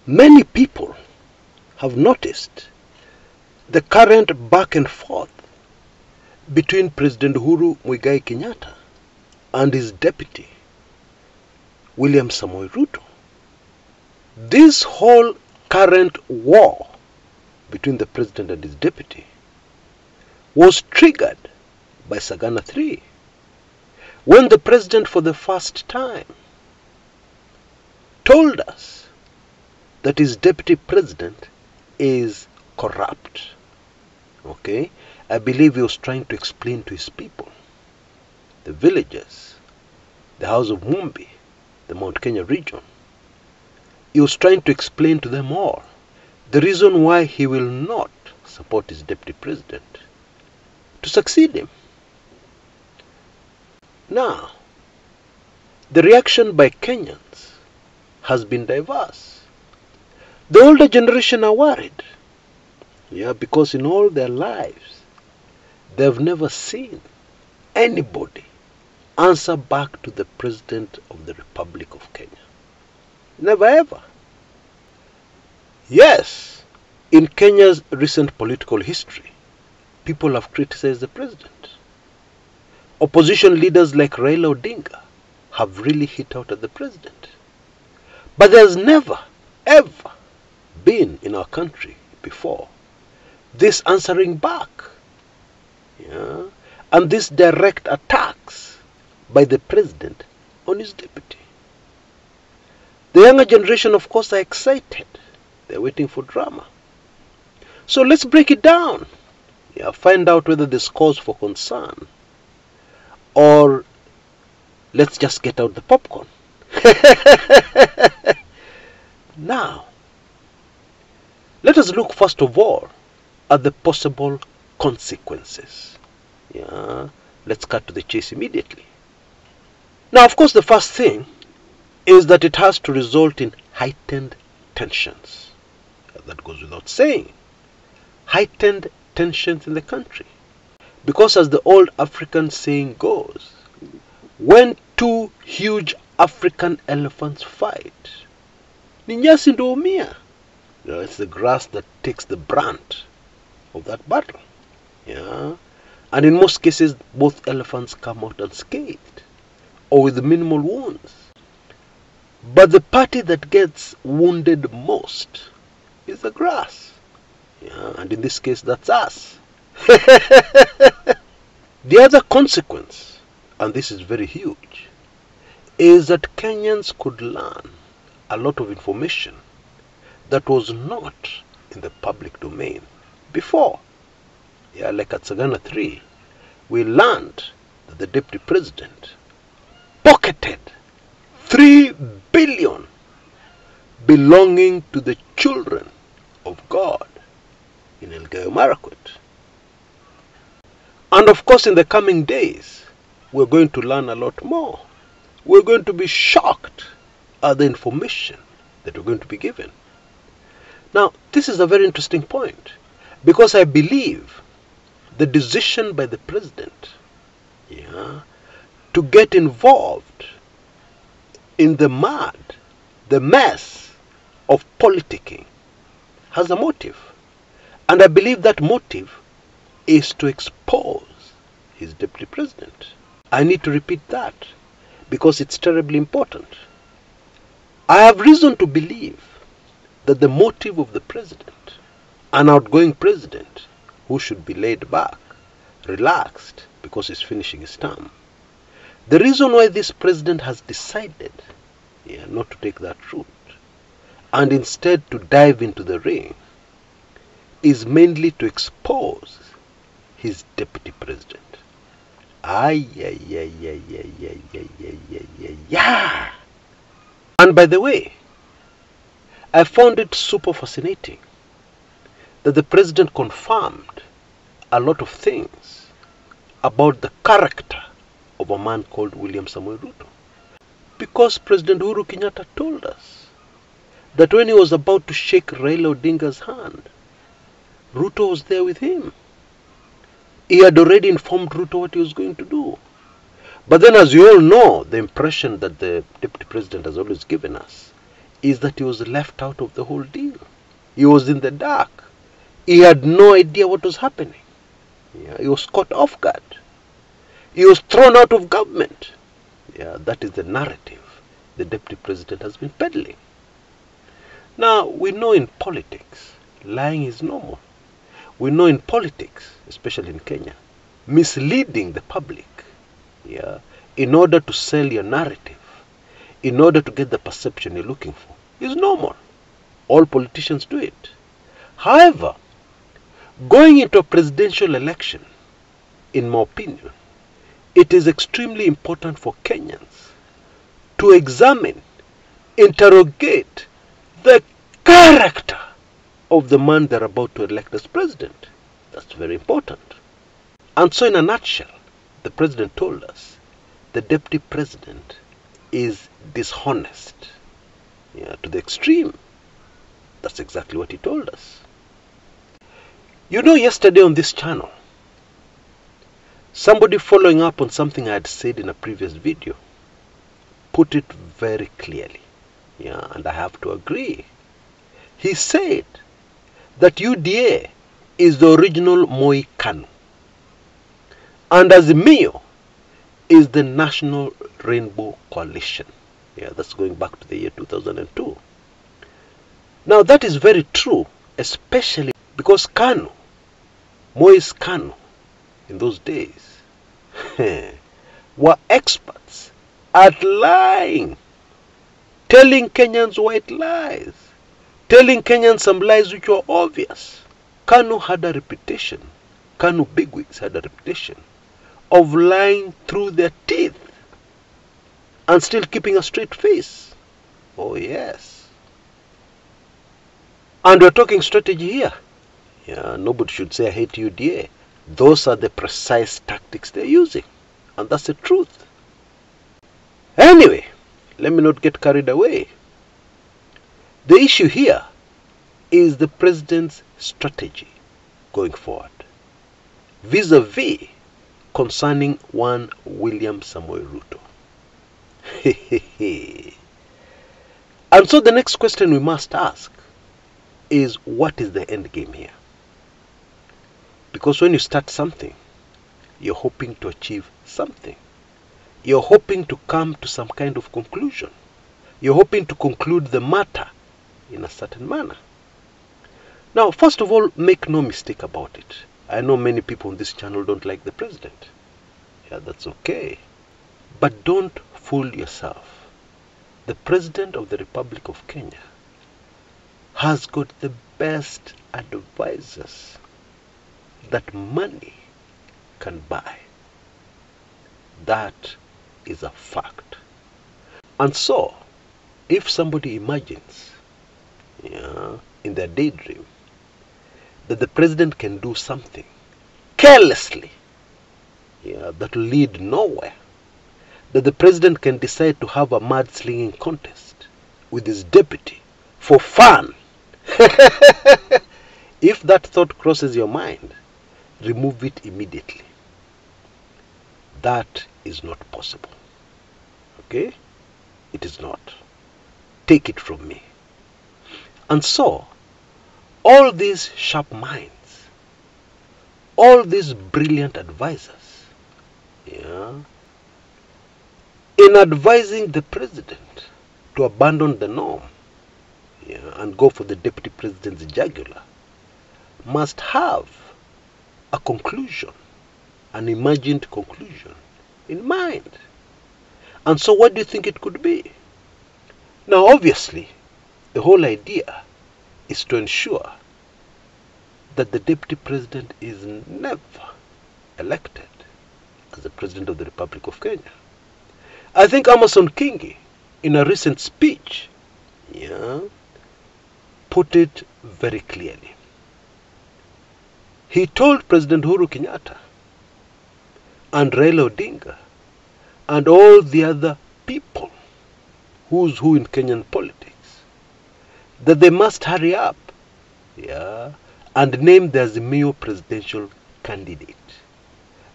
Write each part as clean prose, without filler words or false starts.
Many people have noticed the current back and forth between President Uhuru Muigai Kenyatta and his deputy, William Samoei Ruto. This whole current war between the president and his deputy was triggered by Sagana 3, when the president for the first time told us that his deputy president is corrupt. Okay? I believe he was trying to explain to his people, the villagers, the House of Mumbi, the Mount Kenya region. He was trying to explain to them all the reason why he will not support his deputy president to succeed him. Now, the reaction by Kenyans has been diverse. The older generation are worried, because in all their lives, they've never seen anybody answer back to the President of the Republic of Kenya. Never ever. Yes, in Kenya's recent political history, people have criticized the president. Opposition leaders like Raila Odinga have really hit out at the president. But there's never, ever been in our country before this answering back, and these direct attacks by the president on his deputy. The younger generation, of course, are excited. They're waiting for drama. So let's break it down. Find out whether there's cause for concern, or let's just get out the popcorn. Now, let us look first of all at the possible consequences. Let's cut to the chase immediately. Now, of course, the first thing is that it has to result in heightened tensions. That goes without saying. Heightened tensions in the country. Because as the old African saying goes, when two huge African elephants fight, ni nyasi ndo humia. It's the grass that takes the brunt of that battle. And in most cases, both elephants come out unscathed or with minimal wounds. But the party that gets wounded most is the grass. And in this case, that's us. The other consequence, and this is very huge, is that Kenyans could learn a lot of information that was not in the public domain before. Like at Sagana 3, we learned that the deputy president pocketed 3 billion belonging to the children of God in Elgeyo Marakwet. And of course, in the coming days, we're going to learn a lot more. We're going to be shocked at the information that we're going to be given. Now, this is a very interesting point, because I believe the decision by the president to get involved in the mess of politicking has a motive. And I believe that motive is to expose his deputy president. I need to repeat that because it's terribly important. I have reason to believe that the motive of the president, an outgoing president who should be laid back, relaxed because he's finishing his term, the reason why this president has decided not to take that route and instead to dive into the ring is mainly to expose his deputy president. And by the way, I found it super fascinating that the president confirmed a lot of things about the character of a man called William Samoei Ruto. Because President Uhuru Kenyatta told us that when he was about to shake Raila Odinga's hand, Ruto was there with him. He had already informed Ruto what he was going to do. But then, as you all know, the impression that the deputy president has always given us is that he was left out of the whole deal. He was in the dark. He had no idea what was happening. Yeah, he was caught off guard. He was thrown out of government. Yeah, that is the narrative the deputy president has been peddling. Now, we know in politics, lying is normal. We know in politics, especially in Kenya, misleading the public, yeah, in order to sell your narrative, in order to get the perception you're looking for, is normal. All politicians do it. However, going into a presidential election, in my opinion, it is extremely important for Kenyans to examine, interrogate the character of the man they're about to elect as president. That's very important. And so in a nutshell, the president told us the deputy president is dishonest, yeah, to the extreme. That's exactly what he told us. You know, yesterday on this channel, somebody following up on something I had said in a previous video put it very clearly, yeah, and I have to agree. He said that UDA is the original Moi Kanu, and Azimio is the National Rainbow Coalition. Yeah, that's going back to the year 2002. Now that is very true, especially because Kanu, Moi's Kanu, in those days, were experts at lying, telling Kenyans white lies, telling Kenyans some lies which were obvious. Kanu had a reputation, Kanu bigwigs had a reputation of lying through their teeth and still keeping a straight face. Oh yes. And we're talking strategy here. Yeah, nobody should say I hate UDA. Those are the precise tactics they're using. And that's the truth. Anyway, let me not get carried away. The issue here is the president's strategy going forward, vis-a-vis concerning one William Samoei Ruto. And so the next question we must ask is, what is the end game here? Because when you start something, you're hoping to achieve something. You're hoping to come to some kind of conclusion. You're hoping to conclude the matter in a certain manner. Now, first of all, make no mistake about it. I know many people on this channel don't like the president. Yeah, that's okay. But don't fool yourself. The president of the Republic of Kenya has got the best advisors that money can buy. That is a fact. And so, if somebody imagines, yeah, in their daydream, that the president can do something carelessly, yeah, that will lead nowhere, that the president can decide to have a mudslinging contest with his deputy for fun, if that thought crosses your mind, remove it immediately. That is not possible. Okay? It is not. Take it from me. And so, all these sharp minds, all these brilliant advisors, yeah, in advising the president to abandon the norm, yeah, and go for the deputy president's jugular, must have a conclusion, an imagined conclusion in mind. And so what do you think it could be? Now obviously, the whole idea is to ensure that the deputy president is never elected as the president of the Republic of Kenya. I think Amason Kingi, in a recent speech, yeah, put it very clearly. He told President Uhuru Kenyatta and Raila Odinga and all the other people who's who in Kenyan politics that they must hurry up, yeah, and name the Azimio presidential candidate.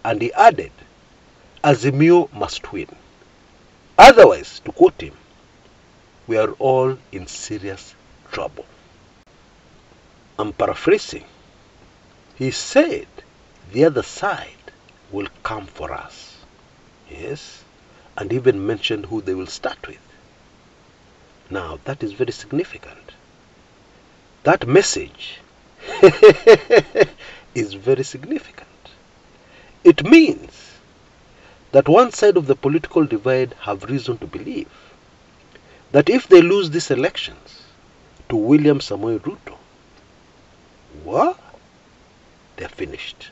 And he added, Azimio must win. Otherwise, to quote him, we are all in serious trouble. I'm paraphrasing. He said the other side will come for us. Yes, and even mentioned who they will start with. Now, that is very significant. That message is very significant. It means that one side of the political divide have reason to believe that if they lose these elections to William Samoei Ruto, what? They're finished.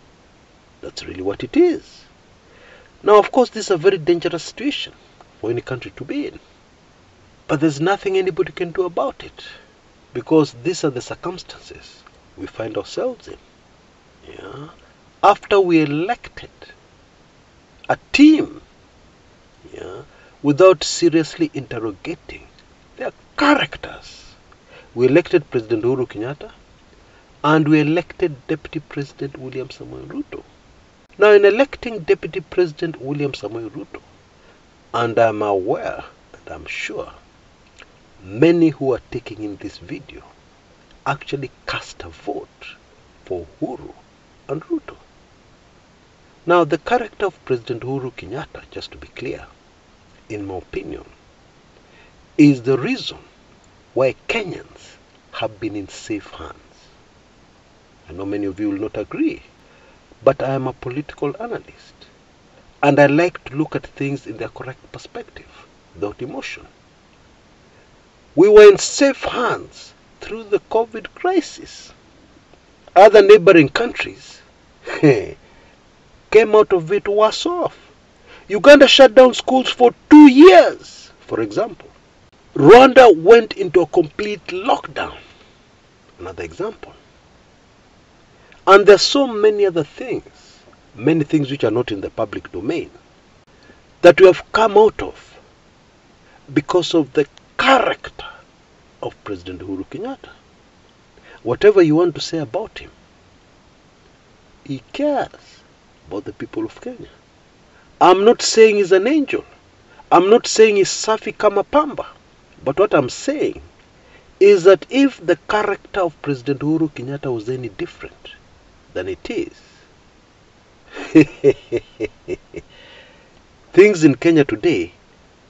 That's really what it is. Now, of course, this is a very dangerous situation for any country to be in. But there's nothing anybody can do about it, because these are the circumstances we find ourselves in. Yeah? After we elected a team, yeah, without seriously interrogating their characters, we elected President Uhuru Kenyatta and we elected Deputy President William Samoei Ruto. Now, in electing Deputy President William Samoei Ruto, and I'm aware and I'm sure many who are taking in this video actually cast a vote for Uhuru and Ruto. Now, the character of President Uhuru Kenyatta, just to be clear, in my opinion, is the reason why Kenyans have been in safe hands. I know many of you will not agree, but I am a political analyst, and I like to look at things in their correct perspective, without emotion. We were in safe hands through the COVID crisis. Other neighboring countries came out of it worse off. Uganda shut down schools for 2 years, for example. Rwanda went into a complete lockdown, another example. And there are so many other things, many things which are not in the public domain, that we have come out of because of the character of President Uhuru Kenyatta. Whatever you want to say about him, he cares about the people of Kenya. I'm not saying he's an angel. I'm not saying he's safi kama pamba. But what I'm saying is that if the character of President Uhuru Kenyatta was any different than it is, things in Kenya today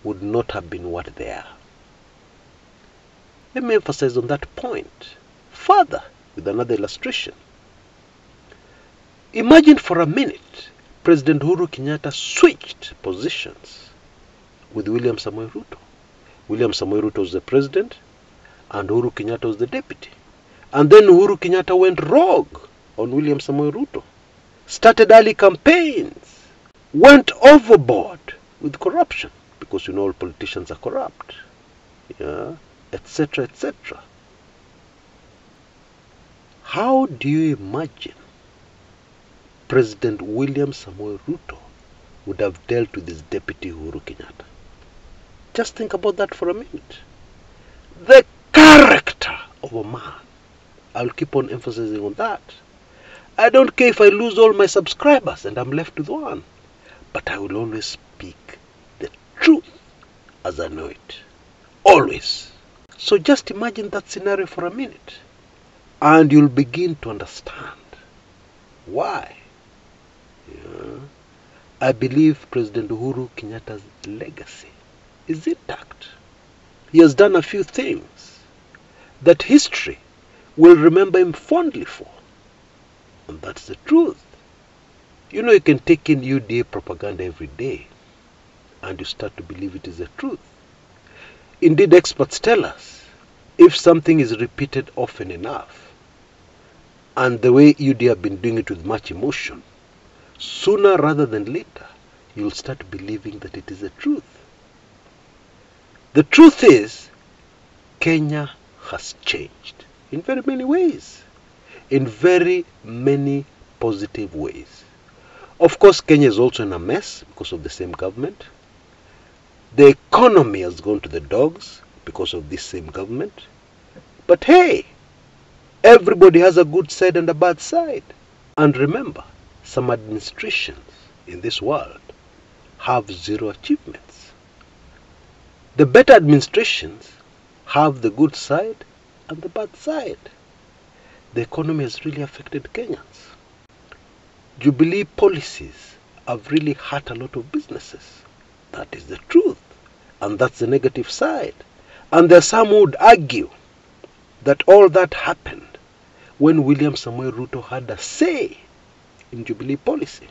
would not have been what they are. Let me emphasize on that point further with another illustration. Imagine for a minute President Uhuru Kenyatta switched positions with William Samoei Ruto. William Samoei Ruto was the president and Uhuru Kenyatta was the deputy. And then Uhuru Kenyatta went rogue on William Samoei Ruto, started early campaigns, went overboard with corruption, because you know all politicians are corrupt, yeah, etc., etc. How do you imagine President William Samoei Ruto would have dealt with his deputy Uhuru Kenyatta? Just think about that for a minute. The character of a man. I'll keep on emphasizing on that. I don't care if I lose all my subscribers and I'm left with one, but I will always speak the truth as I know it. Always. So just imagine that scenario for a minute and you'll begin to understand why. Yeah. I believe President Uhuru Kenyatta's legacy is intact. He has done a few things that history will remember him fondly for. And that's the truth. You know, you can take in UDA propaganda every day and you start to believe it is the truth. Indeed, experts tell us if something is repeated often enough, and the way UDA have been doing it with much emotion, sooner rather than later, you'll start believing that it is the truth. The truth is, Kenya has changed in very many ways, in very many positive ways. Of course, Kenya is also in a mess because of the same government. The economy has gone to the dogs because of this same government. But hey, everybody has a good side and a bad side. And remember, some administrations in this world have zero achievements. The better administrations have the good side and the bad side. The economy has really affected Kenyans. Jubilee policies have really hurt a lot of businesses. That is the truth. And that's the negative side. And there are some who would argue that all that happened when William Samoei Ruto had a say in Jubilee policy.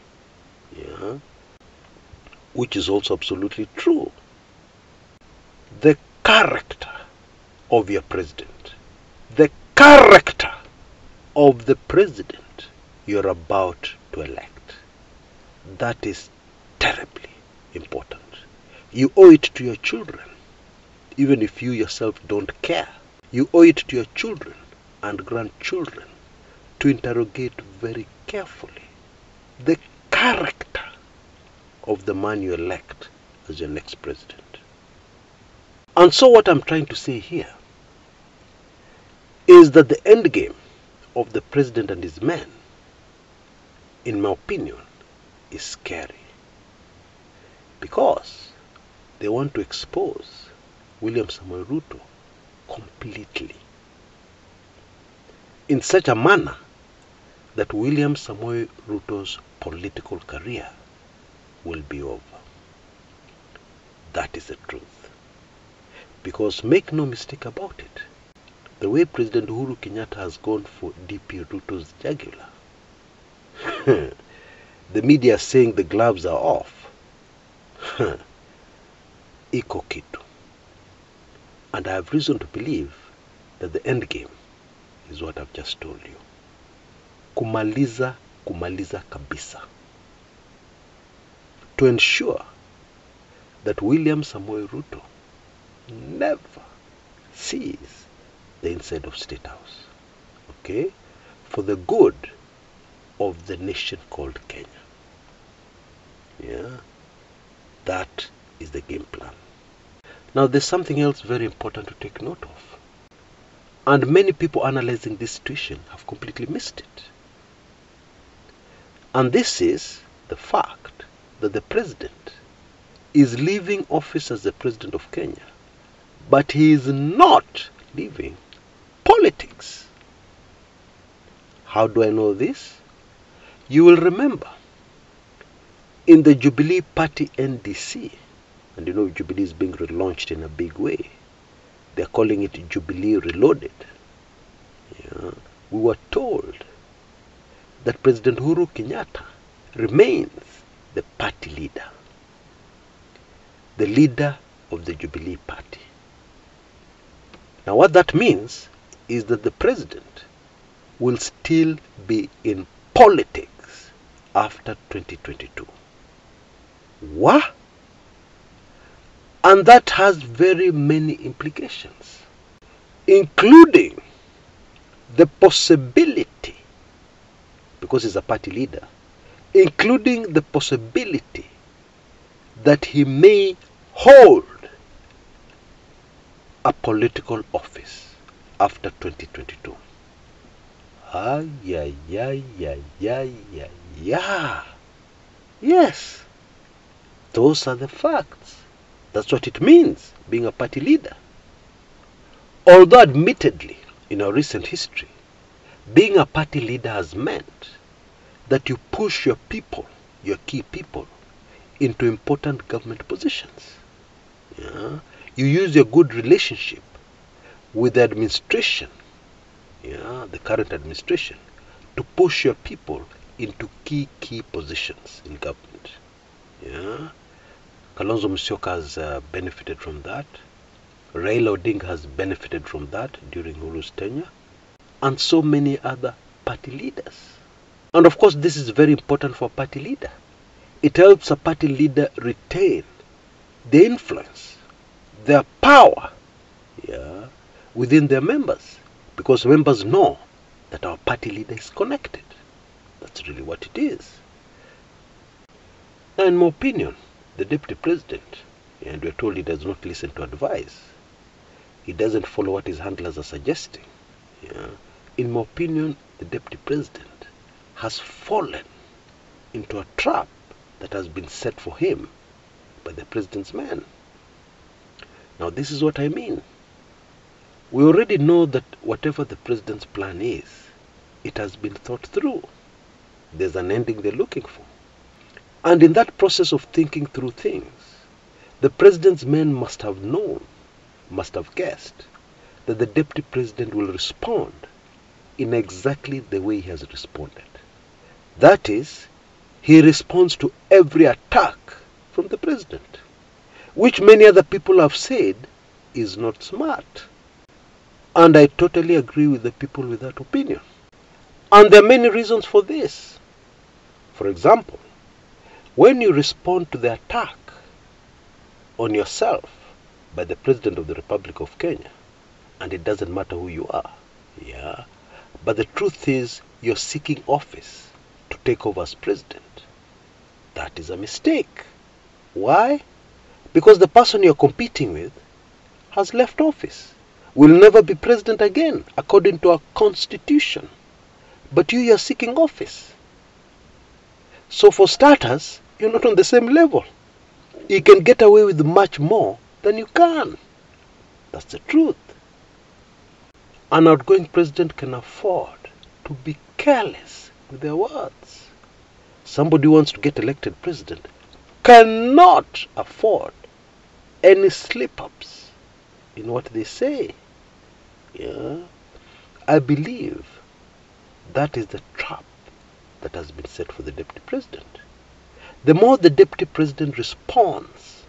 Yeah. Which is also absolutely true. The character of your president, the character of the president you're about to elect, that is terribly important. You owe it to your children, even if you yourself don't care. You owe it to your children and grandchildren to interrogate very carefully the character of the man you elect as your next president. And so what I'm trying to say here is that the end game of the president and his men, in my opinion, is scary. Because they want to expose William Samoei Ruto completely, in such a manner that William Samoei Ruto's political career will be over. That is the truth. Because make no mistake about it, the way President Uhuru Kenyatta has gone for DP Ruto's jugular, the media is saying the gloves are off. Iko kitu. And I have reason to believe that the end game is what I've just told you. Kumaliza kabisa. To ensure that William Samoei Ruto never sees the inside of State House. Okay? For the good of the nation called Kenya. Yeah? That is the game plan. Now there's something else very important to take note of. And many people analyzing this situation have completely missed it. And this is the fact that the president is leaving office as the president of Kenya, but he is not leaving politics. How do I know this? You will remember in the Jubilee Party NDC, and you know Jubilee is being relaunched in a big way. They're calling it Jubilee Reloaded. Yeah. We were told that President Uhuru Kenyatta remains the party leader, the leader of the Jubilee Party. Now what that means is that the president will still be in politics after 2022. What? And that has very many implications, including the possibility, because he's a party leader, including the possibility that he may hold a political office after 2022. Yes, those are the facts. That's what it means, being a party leader. Although admittedly, in our recent history, being a party leader has meant that you push your people, your key people, into important government positions. Yeah? You use your good relationship with the administration, yeah, the current administration, to push your people into key positions in government. Yeah? Kalonzo Musyoka has benefited from that. Raila Odinga has benefited from that during Uhuru's tenure. And so many other party leaders. And of course, this is very important for a party leader. It helps a party leader retain the influence, their power, yeah, within their members. Because members know that our party leader is connected. That's really what it is. Now, in my opinion, the deputy president, and we're told he does not listen to advice. He doesn't follow what his handlers are suggesting. Yeah. In my opinion, the deputy president has fallen into a trap that has been set for him by the president's men. Now, this is what I mean. We already know that whatever the president's plan is, it has been thought through. There's an ending they're looking for. And in that process of thinking through things, the president's men must have known, must have guessed, that the deputy president will respond in exactly the way he has responded. That is, he responds to every attack from the president, which many other people have said is not smart. And I totally agree with the people with that opinion. And there are many reasons for this. For example, when you respond to the attack on yourself by the President of the Republic of Kenya, and it doesn't matter who you are, but the truth is you're seeking office to take over as president, that is a mistake. Why? Because the person you're competing with has left office, will never be president again according to our constitution. But you are seeking office. So for starters, you're not on the same level. You can get away with much more than you can. That's the truth. An outgoing president can afford to be careless with their words. Somebody who wants to get elected president cannot afford any slip-ups in what they say. I believe that is the trap that has been set for the deputy president. The more the deputy president responds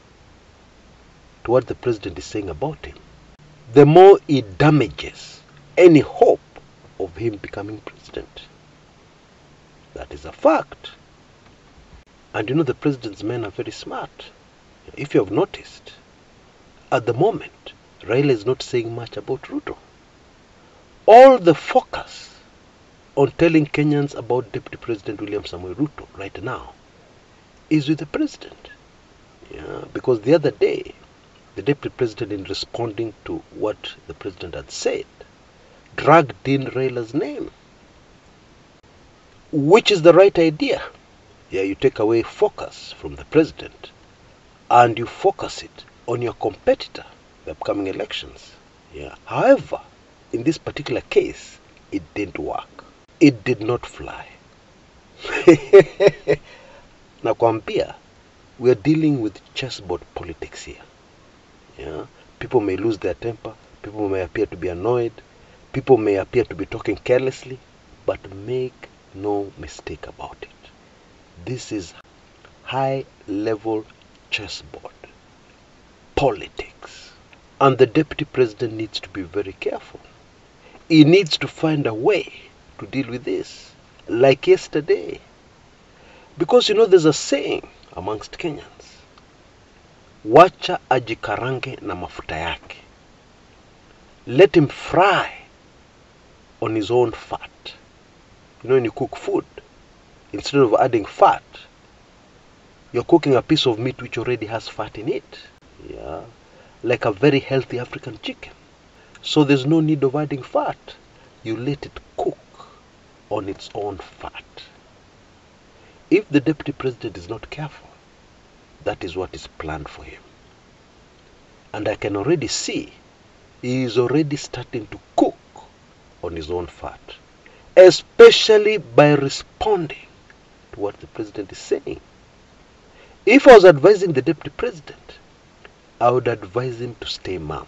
to what the president is saying about him, the more it damages any hope of him becoming president. That is a fact. And you know, the president's men are very smart. If you have noticed, at the moment, Raila is not saying much about Ruto. All the focus on telling Kenyans about Deputy President William Samoei Ruto right now is with the president. Because the other day, the Deputy President, in responding to what the president had said, dragged in Raila's name, which is the right idea. You take away focus from the president and you focus it on your competitor, the upcoming elections. However, in this particular case, it didn't work. It did not fly. Nakwambia, we are dealing with chessboard politics here. People may lose their temper, people may appear to be annoyed, people may appear to be talking carelessly, but make no mistake about it. This is high-level chessboard politics. And the deputy president needs to be very careful. He needs to find a way to deal with this, like yesterday. Because there's a saying amongst Kenyans, wacha ajikarange na mafuta yake. Let him fry on his own fat. When you cook food, instead of adding fat, you're cooking a piece of meat which already has fat in it. Like a very healthy African chicken. So there's no need of adding fat. You let it cook on its own fat. If the deputy president is not careful, that is what is planned for him. And I can already see he is already starting to cook on his own fat, especially by responding to what the president is saying. If I was advising the deputy president, I would advise him to stay mum.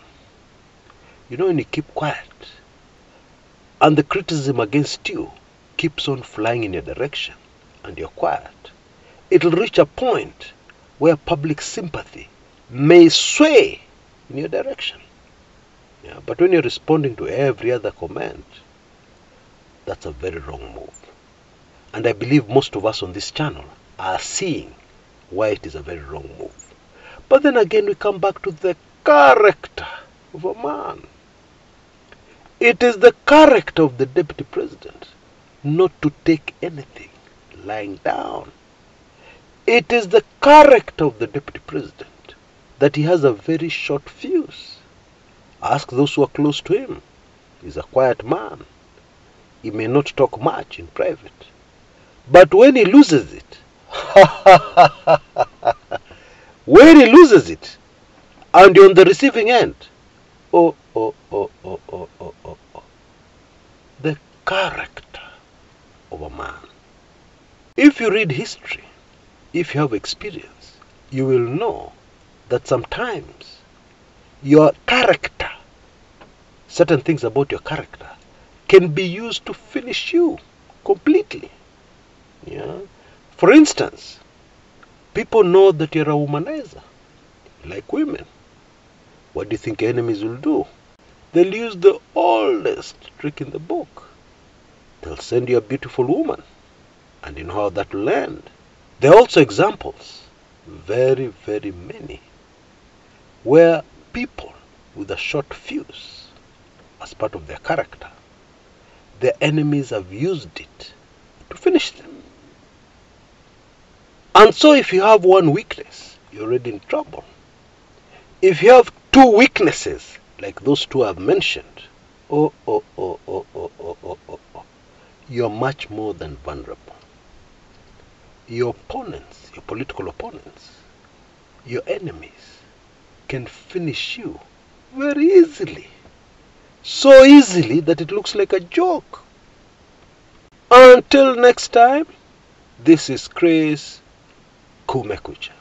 When you keep quiet and the criticism against you keeps on flying in your direction and you're quiet, it'll reach a point where public sympathy may sway in your direction. But when you're responding to every other comment, that's a very wrong move. And I believe most of us on this channel are seeing why it is a very wrong move. But then again, we come back to the character of a man. It is the character of the deputy president not to take anything lying down. It is the character of the deputy president that he has a very short fuse. Ask those who are close to him. He's a quiet man. He may not talk much in private. But when he loses it, when he loses it, and you're on the receiving end, oh, Oh, oh, oh, oh, oh, oh, oh. The character of a man. If you read history, if you have experience, you will know that sometimes your character, certain things about your character, can be used to finish you completely. Yeah. For instance, people know that you're a womanizer, like women. What do you think enemies will do? They'll use the oldest trick in the book. They'll send you a beautiful woman, and you know how that will end. There are also examples, very, very many, where people with a short fuse, as part of their character, their enemies have used it to finish them. And so if you have one weakness, you're already in trouble. If you have two weaknesses, like those two I've mentioned, oh, oh, oh, oh, oh, oh, oh, oh, oh, you're much more than vulnerable. Your opponents, your political opponents, your enemies can finish you very easily. So easily that it looks like a joke. Until next time, this is Chris Kumekucha.